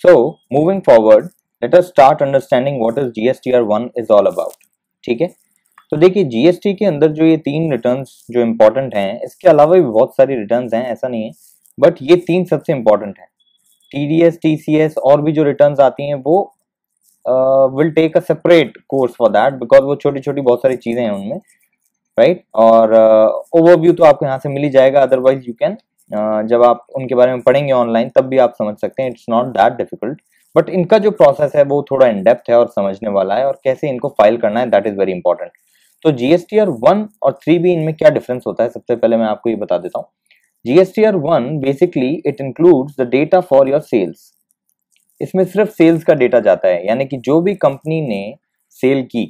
So moving forward, let us start understanding what is GSTR1 is all about. ठीक है, तो देखिए GST के अंदर जो ये 3 रिटर्न्स जो इम्पोर्टेंट हैं, इसके अलावा भी बहुत सारी रिटर्न्स हैं, ऐसा नहीं है, बट ये 3 सबसे इम्पोर्टेंट हैं। टीडीएस, टीसीएस और भी जो रिटर्न्स आती हैं वो will take a separate course for that, because वो छोटी छोटी बहुत सारी चीजें हैं उनमें, राइट। और ओवरव्यू तो आपको यहाँ से मिल ही जाएगा, अदरवाइज यू कैन जब आप उनके बारे में पढ़ेंगे ऑनलाइन तब भी आप समझ सकते हैं, it's not that difficult. But इनका जो प्रोसेस है वो थोड़ा इन डेप्थ है और समझने वाला है, और कैसे इनको फाइल करना है दैट इज वेरी इंपॉर्टेंट। तो जीएसटीआर 1 और 3B इनमें क्या डिफरेंस होता है, सबसे पहले मैं आपको ये बता देता हूँ। GSTR 1 basically it includes the data for your sales. इसमें सिर्फ सेल्स का डेटा जाता है, यानी कि जो भी कंपनी ने सेल की,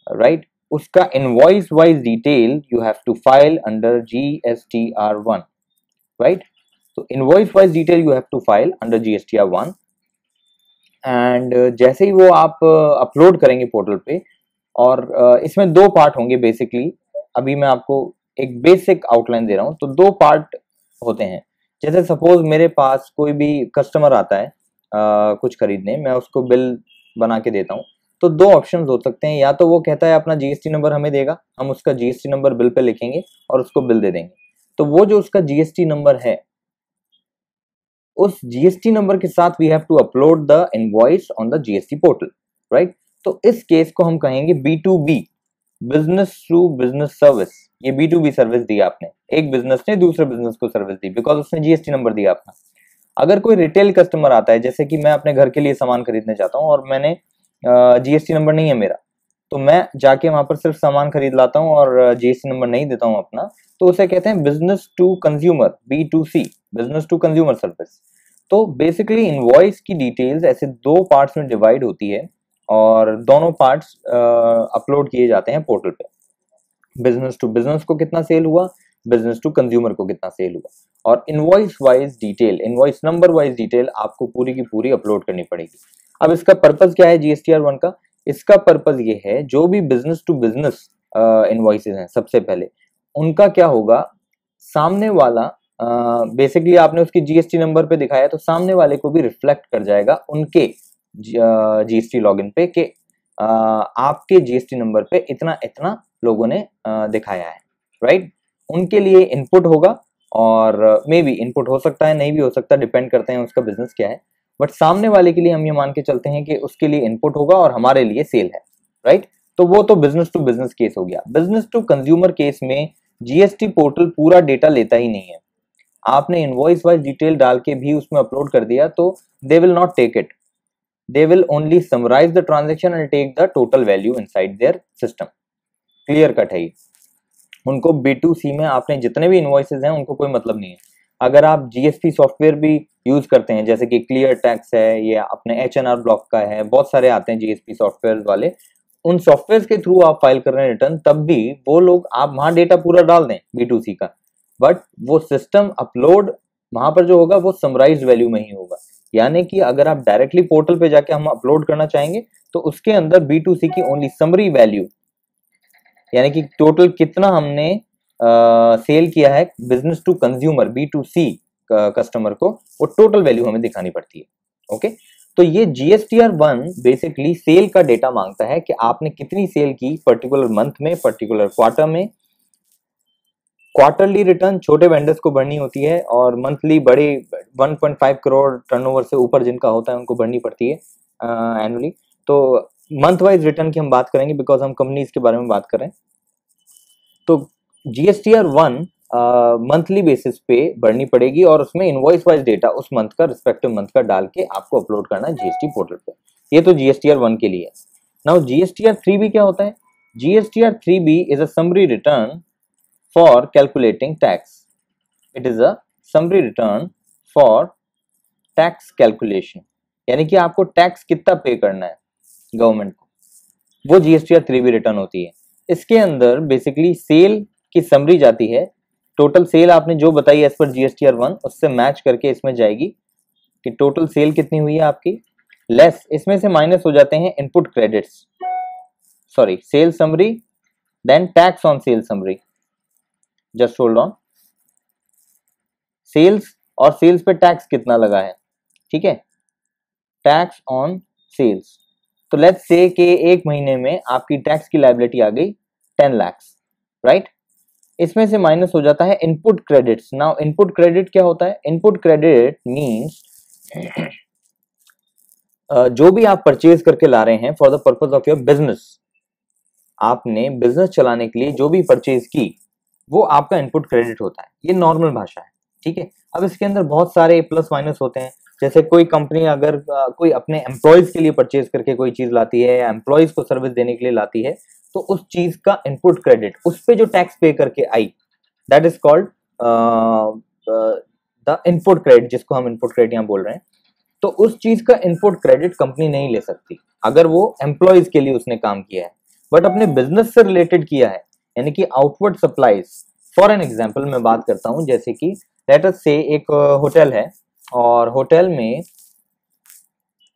राइट, उसका invoice wise detail you have to file under GSTR1, right. तो invoice wise detail you have to file under GSTR1, and जैसे ही वो आप अपलोड करेंगे पोर्टल पे, और इसमें 2 पार्ट होंगे बेसिकली। अभी मैं आपको एक बेसिक आउटलाइन दे रहा हूँ। तो 2 पार्ट होते हैं। जैसे सपोज मेरे पास कोई भी कस्टमर आता है कुछ खरीदने, मैं उसको बिल बना के देता हूँ। तो 2 ऑप्शन हो सकते हैं, या तो वो कहता है अपना जीएसटी नंबर हमें देगा, हम उसका जीएसटी नंबर बिल पे लिखेंगे और उसको बिल दे देंगे। तो वो जो उसका जीएसटी नंबर है, उस जीएसटी नंबर के साथ we have to upload the invoice on the GST portal, right. तो इस केस को हम कहेंगे B2B, business to business service. ये B2B सर्विस दी आपने, एक बिजनेस ने दूसरे बिजनेस को सर्विस दी, बिकॉज उसने जीएसटी नंबर दिया अपना। अगर कोई रिटेल कस्टमर आता है, जैसे कि मैं अपने घर के लिए सामान खरीदने चाहता हूँ और मैंने जीएसटी नंबर नहीं है मेरा, तो मैं जाके वहां पर सिर्फ सामान खरीद लाता हूँ और जीएसटी नंबर नहीं देता हूँ अपना, तो उसे कहते हैं business to consumer, B2C, business to consumer service. तो बेसिकली इनवॉइस की डिटेल्स ऐसे 2 पार्ट्स में डिवाइड होती है, और दोनों पार्ट्स अपलोड किए जाते हैं पोर्टल पे। बिजनेस टू बिजनेस को कितना सेल हुआ, बिजनेस टू कंज्यूमर को कितना सेल हुआ, और invoice wise detail, invoice number wise detail आपको पूरी की पूरी अपलोड करनी पड़ेगी। अब इसका पर्पस क्या है जीएसटीआर1 का? इसका पर्पस ये है, जो भी बिजनेस टू बिजनेस इनवॉइसेस हैं, सबसे पहले उनका क्या होगा, सामने वाला बेसिकली आपने उसकी जीएसटी नंबर पे दिखाया, तो सामने वाले को भी रिफ्लेक्ट कर जाएगा उनके जीएसटी लॉगिन पे कि आपके जीएसटी नंबर पे इतना इतना लोगों ने दिखाया है, राइट। उनके लिए इनपुट होगा, और मे बी इनपुट हो सकता है, नहीं भी हो सकता, डिपेंड करते हैं उसका बिजनेस क्या है। बट सामने वाले के लिए हम ये मान के चलते हैं कि उसके लिए इनपुट होगा और हमारे लिए सेल है, राइट। तो वो तो बिजनेस टू बिजनेस केस हो गया। बिजनेस टू कंज्यूमर केस में जीएसटी पोर्टल पूरा डेटा लेता ही नहीं है। आपने इनवॉइस वाइज डिटेल डाल के भी उसमें अपलोड कर दिया तो they will not take it, they will only summarize the transaction and take the total value inside their system. Clear cut है ये। उनको B2C में आपने जितने भी इनवॉइसेस हैं उनको कोई मतलब नहीं है। अगर आप जीएसटी सॉफ्टवेयर भी यूज करते हैं, जैसे कि क्लियर टैक्स है या अपने HNR ब्लॉक का है, बहुत सारे आते हैं जीएसटी सॉफ्टवेयर वाले, उन सॉफ्टवेयर के थ्रू आप फाइल कर रहे हैं रिटर्न, तब भी वो लोग, आप वहां डेटा पूरा डाल दें B2C का, बट वो सिस्टम अपलोड वहां पर जो होगा वो समराइज्ड वैल्यू में ही होगा। यानी कि अगर आप डायरेक्टली पोर्टल पे जाके हम अपलोड करना चाहेंगे तो उसके अंदर B2C की ओनली समरी वैल्यू, यानी कि टोटल कितना हमने सेल किया है business to consumer B2C customer को, वो टोटल वैल्यू हमें दिखानी पड़ती है। ओके, तो ये GSTR1 बेसिकली सेल का डेटा मांगता है कि आपने कितनी सेल की पर्टिकुलर मंथ में, पर्टिकुलर क्वार्टर में। क्वार्टरली रिटर्न छोटे वेंडर्स को भरनी होती है, और मंथली बड़े 1.5 करोड़ टर्नओवर से ऊपर जिनका होता है उनको भरनी पड़ती है एनुअली। तो मंथ वाइज रिटर्न की हम बात करेंगे, बिकॉज हम कंपनीज के बारे में बात कर रहे हैं। तो GSTR1 मंथली बेसिस पे भरनी पड़ेगी, और उसमें इनवॉइस वाइज डेटा उस मंथ का, रिस्पेक्टिव मंथ का डाल के आपको अपलोड करना है जीएसटी पोर्टल पे। ये तो GSTR1 के लिए। नाउ GSTR3B क्या होता है? GSTR3B is a summary return for calculating tax. It is a summary return for tax calculation. यानी कि आपको टैक्स कितना पे करना है गवर्नमेंट को, वो GSTR3B रिटर्न होती है। इसके अंदर बेसिकली सेल की समरी जाती है, टोटल सेल आपने जो बताई एज पर GSTR1 उससे मैच करके इसमें जाएगी कि टोटल सेल कितनी हुई है आपकी, लेस इसमें से माइनस हो जाते हैं input credits, sorry sale summary, then tax on sale summary. Just hold on, sales और सेल्स पे टैक्स कितना लगा है, ठीक है। Tax on sales. तो लेट्स से कि एक महीने में आपकी टैक्स की लायबिलिटी आ गई 10 लाख, राइट। इसमें से माइनस हो जाता है input credits. Now input credit क्या होता है? इनपुट क्रेडिट मींस जो भी आप परचेज करके ला रहे हैं for the purpose of your business, आपने बिजनेस चलाने के लिए जो भी परचेज की वो आपका इनपुट क्रेडिट होता है। ये नॉर्मल भाषा है, ठीक है। अब इसके अंदर बहुत सारे प्लस माइनस होते हैं। जैसे कोई कंपनी अगर कोई अपने एम्प्लॉयज के लिए परचेज करके कोई चीज लाती है या एम्प्लॉयज को सर्विस देने के लिए लाती है, तो उस चीज का इनपुट क्रेडिट, उस पे जो टैक्स पे करके आई, that is called the input credit, जिसको हम इनपुट क्रेडिट यहाँ बोल रहे हैं। तो उस चीज का इनपुट क्रेडिट कंपनी नहीं ले सकती अगर वो एम्प्लॉयज के लिए उसने काम किया है, बट अपने बिजनेस से रिलेटेड किया है, यानी कि outward supplies. For an example मैं बात करता हूं, जैसे कि लेट अस से एक होटल है और होटल में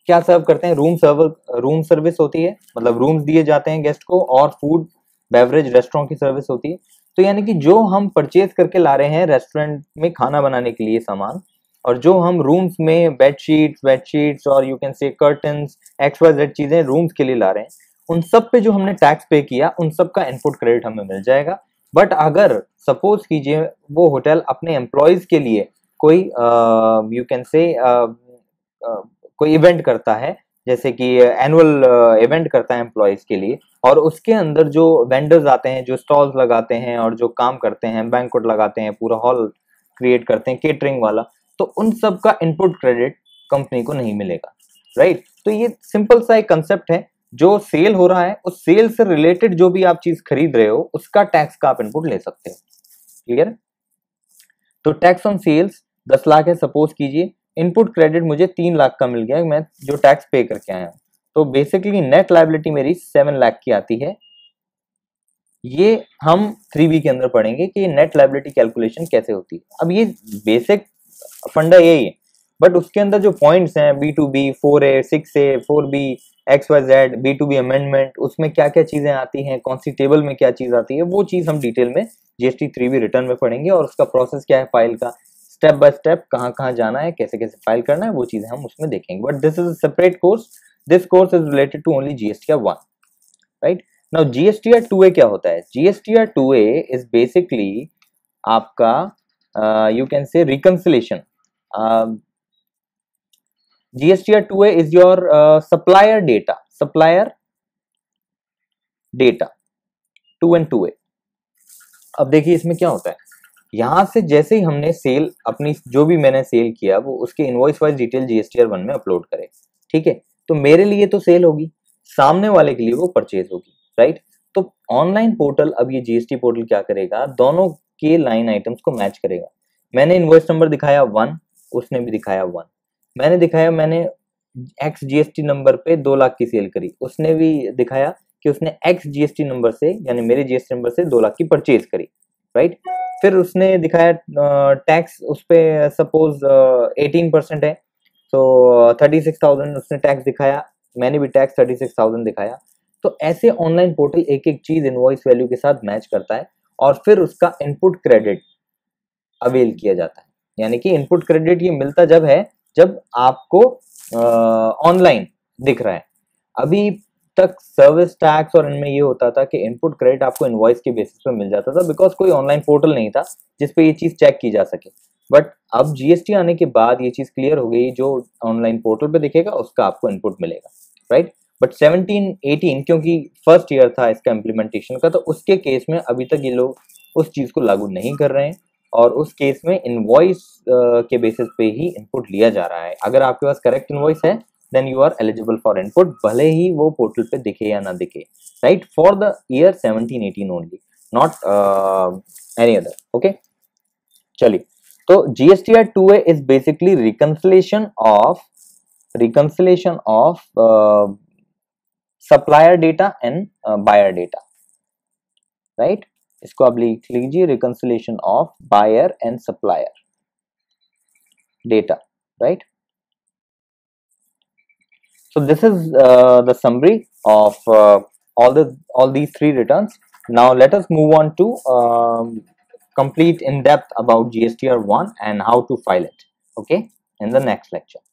क्या सर्व करते हैं? रूम सर्विस होती है, मतलब रूम्स दिए जाते हैं गेस्ट को, और फूड बेवरेज रेस्टोरेंट की सर्विस होती है। तो यानी कि जो हम परचेज करके ला रहे हैं रेस्टोरेंट में खाना बनाने के लिए सामान, और जो हम रूम्स में बेडशीट्स और यू कैन से कर्टन्स XYZ चीजें रूम्स के लिए ला रहे हैं, उन सब पे जो हमने टैक्स पे किया उन सब का इनपुट क्रेडिट हमें मिल जाएगा। बट अगर सपोज कीजिए वो होटल अपने एम्प्लॉयज के लिए कोई यू कैन से कोई इवेंट करता है, जैसे कि एनुअल इवेंट करता है एम्प्लॉयज के लिए, और उसके अंदर जो वेंडर्स आते हैं, जो स्टॉल्स लगाते हैं और जो काम करते हैं, बैंक्वेट लगाते हैं, पूरा हॉल क्रिएट करते हैं केटरिंग वाला, तो उन सब का इनपुट क्रेडिट कंपनी को नहीं मिलेगा, राइट। तो ये सिंपल सा एक कंसेप्ट है। जो सेल हो रहा है उस सेल से रिलेटेड जो भी आप चीज खरीद रहे हो उसका टैक्स का आप इनपुट ले सकते हो, क्लियर। तो टैक्स ऑन सेल्स 10 लाख है सपोज कीजिए, इनपुट क्रेडिट मुझे 3 लाख का मिल गया, मैं जो टैक्स पे करके आया हूं। तो बेसिकली नेट लायबिलिटी मेरी 7 लाख की आती है। ये हम 3B के अंदर पढ़ेंगे कि नेट लायबिलिटी कैलकुलेशन कैसे होती है। अब ये बेसिक फंडा यही है, बट उसके अंदर जो पॉइंट्स हैं B2B, 4A, 6A, 4B, XYZ, B2B amendment, उसमें क्या क्या चीजें आती हैं, कौन सी टेबल में क्या चीज आती है, वो चीज हम डिटेल में GST 3B रिटर्न में पढ़ेंगे, और उसका प्रोसेस क्या है फाइल का, स्टेप बाय स्टेप कहाँ कहाँ जाना है, कैसे कैसे फाइल करना है, वो चीजें हम उसमें देखेंगे। But this is a separate course, this course is related to only GSTR 1, राइट। नाउ GSTR 2A क्या होता है? GSTR 2A इज बेसिकली आपका you can say reconciliation. GSTR 2A is your supplier data 2 and 2A। अब देखिए इसमें क्या होता है, यहां से जैसे ही हमने सेल अपनी जो भी मैंने सेल किया वो उसके इनवॉइस वाइज डिटेल GSTR 1 में अपलोड करे, ठीक है। तो मेरे लिए तो सेल होगी, सामने वाले के लिए वो परचेज होगी, राइट। तो ऑनलाइन पोर्टल, अब ये GST पोर्टल क्या करेगा, दोनों के लाइन आइटम्स को मैच करेगा। मैंने इनवॉइस नंबर दिखाया 1, उसने भी दिखाया 1, मैंने दिखाया मैंने X GST नंबर पे 2 लाख की सेल करी, उसने भी दिखाया कि उसने X GST नंबर से, यानी मेरे GST नंबर से 2 लाख की परचेज करी, राइट। फिर उसने दिखाया टैक्स उस पे सपोज 18% है, तो 36,000 उसने टैक्स दिखाया, मैंने भी टैक्स 36,000 दिखाया। तो ऐसे ऑनलाइन पोर्टल एक एक चीज इनवॉइस वैल्यू के साथ मैच करता है, और फिर उसका इनपुट क्रेडिट अवेल किया जाता है। यानी कि इनपुट क्रेडिट ये मिलता जब है जब आपको ऑनलाइन दिख रहा है। अभी तक सर्विस टैक्स और इनमें ये होता था कि इनपुट क्रेडिट आपको इनवॉइस के बेसिस पे मिल जाता था, बिकॉज कोई ऑनलाइन पोर्टल नहीं था जिसपे ये चीज चेक की जा सके। बट अब GST आने के बाद ये चीज क्लियर हो गई, जो ऑनलाइन पोर्टल पे दिखेगा उसका आपको इनपुट मिलेगा, राइट। बट 17-18 क्योंकि फर्स्ट ईयर था इसका इम्प्लीमेंटेशन का, तो उसके केस में अभी तक ये लोग उस चीज को लागू नहीं कर रहे हैं, और उस केस में इनवॉइस के बेसिस पे ही इनपुट लिया जा रहा है। अगर आपके पास करेक्ट इनवॉइस है then you are eligible for input, भले ही वो पोर्टल पे दिखे या ना दिखे, right, for the year 17-18 only, not any other, okay. चलिए, तो GSTR 2A is basically reconciliation of supplier data and buyer data, right. इसको आप लिख लीजिए, reconciliation of buyer and supplier data, right. So this is the summary of all these 3 returns. Now let us move on to complete in depth about GSTR 1 and how to file it, okay, in the next lecture.